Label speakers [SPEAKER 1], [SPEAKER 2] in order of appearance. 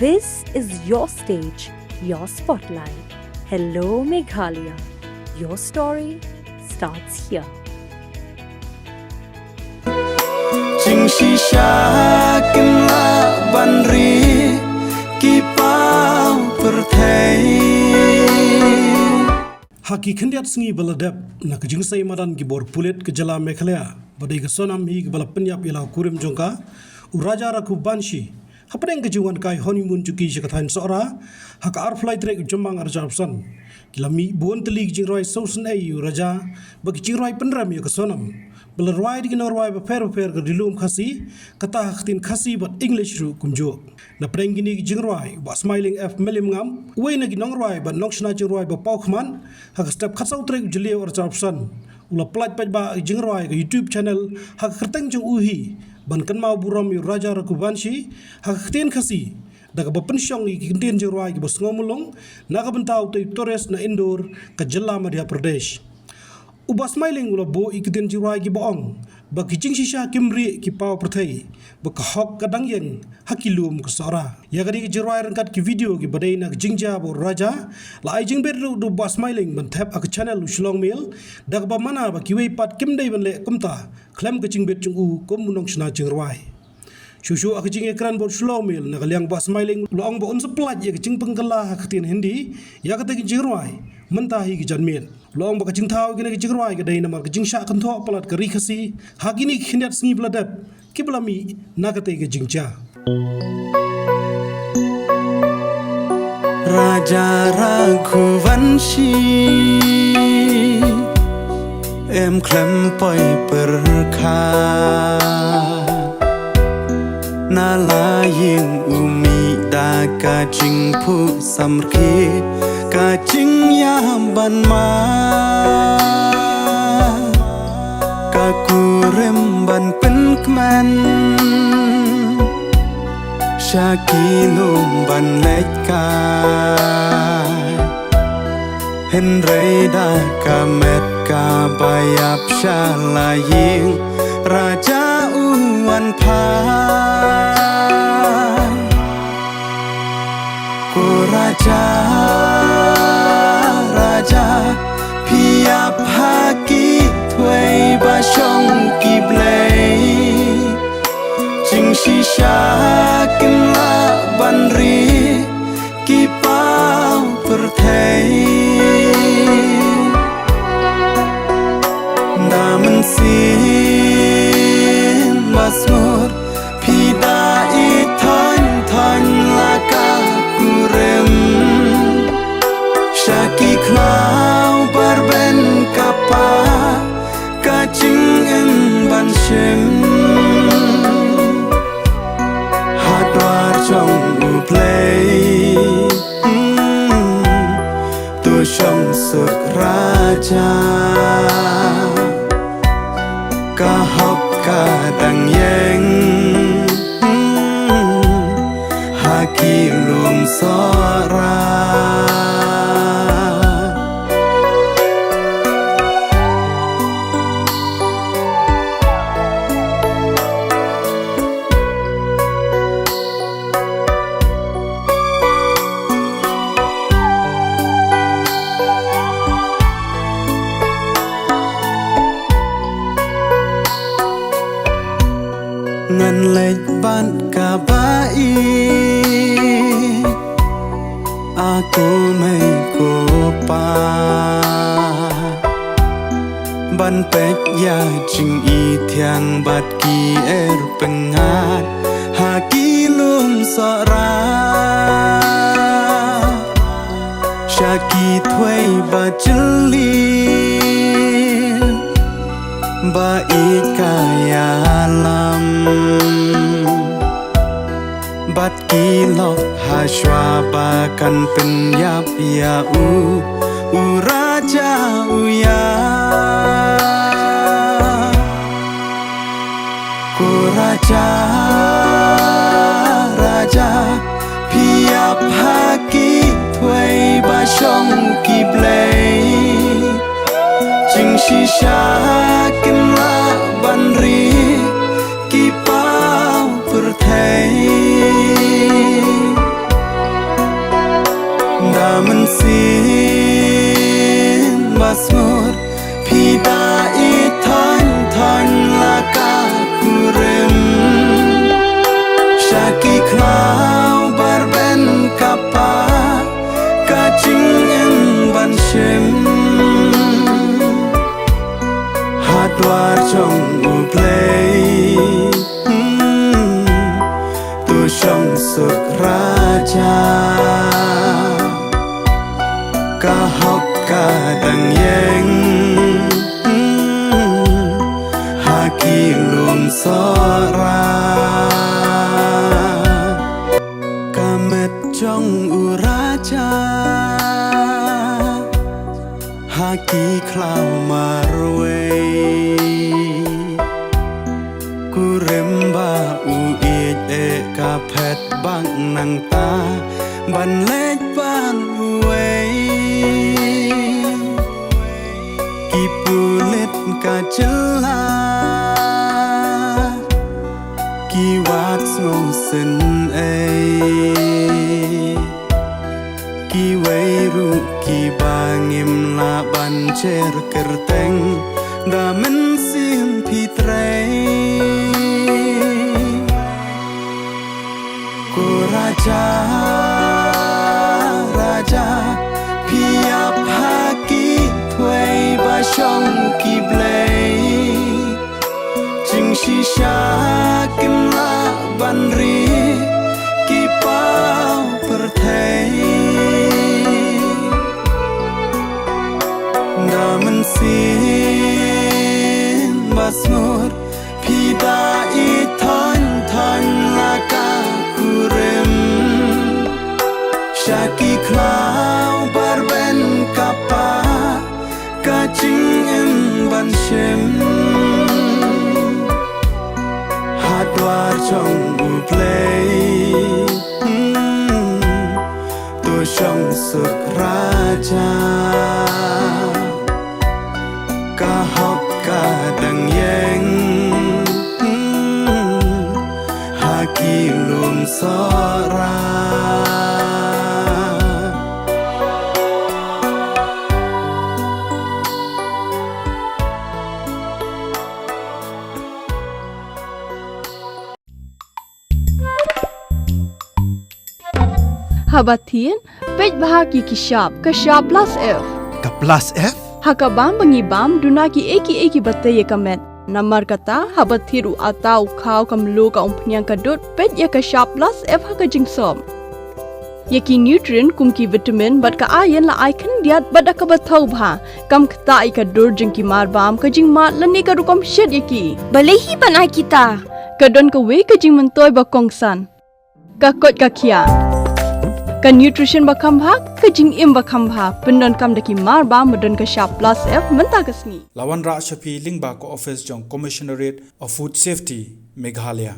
[SPEAKER 1] This is your stage, your spotlight. Hello, Meghalaya. Your story starts here.
[SPEAKER 2] Jing shisha kimla banri ki pau perthai
[SPEAKER 3] Haki khendiat sngi baladep na kajing sai madan ki bor pulet ke jala Meghalaya badai ke sonam hi ke bala penyap ilau kurim jongka uraja raku banshi hapadeng kejiwan kai honeymoon cuki jakathain sora hak ar flight trek jomang arjapsan kilami bon teli jing roi sausen ai uraja bagi jing roi penram ya ke sonam bala roi di roi ba per ke dilum khasi kata haktin khasi but english ru kumjo na preng gini jing roi ba smiling f melim ngam we na ginong roi ba nokshna jing roi ba paukman hak step khatsau trek jili arjapsan ula plat pa ba jing roi ke youtube channel hak kerteng jong uhi ban kan mau buram yu raja rakubanshi hak khten khasi daga ba pensyong i kinten jing roi ke bos ngomulong naga bentau te Torres na Indor ka Jilla Madhya Pradesh uba smiling ula bo ikiten jirai ki boong ba kijing shisha kimri ki pau prathai ba ka hok kadang yang hakilum ka sara ya gadi jirai rangkat ki video ki badai na jingja bo raja la ai jing beru do ba smiling ban thap ak channel shlong mail dag ba mana ba ki wei pat kim dei ban le kumta khlem ka jing bet chung u kom munong shna jingrai Shushu ak jing ekran bo shlong mail na kaliang ba smiling long bo on supply ya jing pengkala haktin hindi ya ka te jingrai mentahi ki janmel long ba kajing thau gine kajing roi ga dai namar kajing sha kan tho palat ka ri khasi hagini khinat sngi bladap kiblami nagate ga jingcha
[SPEAKER 2] Raja Raghuvanshi em klem poi perkha na la yin umi da ka jing phu samri ka jing ya ban ma ka kurem ban pen kman shaki lum ban lek ka hen rei da ka met ka bayap shala yin raja uwan pha ko raja raja piap haki thwei ba shong ki blei jing shisha kim la banri ki pau perthai naman sin masmur pida I than la ka kurem Shaki klau barben kapa kaching en ban shem hadwar chong u play tu shong suk raja ka hop ka dang yeng haki lum sora ngan lek ban ka bai aku mai ko pa ban pek ya jing I thiang bat ki pengat ha ki lum sora shaki thwei ba chli ba ikaya lam bat kilok hashwa ba kan pen yap ya u raja ya ko raja raja piap haki thwei ba shong ki blei jing shisha kim la banri ki pau perthai Daman sin basmur Pida itan tan laka kurem Shaki klau barben kapa Kacing en ban shem Hadwar chong u play Tu shong suk raja Ka hok ka dang yeng Haki lum sora Kamet chong u raja Haki klau marway Kuremba u iet e ka pet bang nang ta Ban lek ban uway Ki pulit ka jela Ki wat so sen ay Ki way ru ki bangim la ban cher kerteng Da men sim pi trey Ku raja Raja Piap haki Tway ba shong ki blay Jing shisha kim la ban ri Ki pao per thay Daman sin basmur Pida itan tan laka kurem Shaki klau barben kapa Kacing em ban shem Hadwar chong u play Tu shong suk raja Ka hok ka dang yeng Haki lum sora
[SPEAKER 4] Habatin, pej bahagi kishap, kashap plus F.
[SPEAKER 5] Ka plus F?
[SPEAKER 4] Hakabam bangibam dunaki eki bataya kamet. Namar kata habathiru atau kau kamlu ka umpnyang kadut pej ya kashap plus F haka jingsom. Yaki nutrient kumki vitamin bat ka ayan la ai kan diat bat ka bathau bha kam kta i ka dur jingki marbam ka jingma lani ka rukom shed yaki.
[SPEAKER 6] Balehi panai kita.
[SPEAKER 4] Kadon ka we ka jing mentoy ba kongsan. Ka kot ka kia. Ka nutrition ba khambha ka jing im ba khambha pendon kam daki mar ba madon ka sharp plus F menta kasni
[SPEAKER 7] Lawan Ra Shafi Lingba ko office jong Commissionerate of Food Safety Meghalaya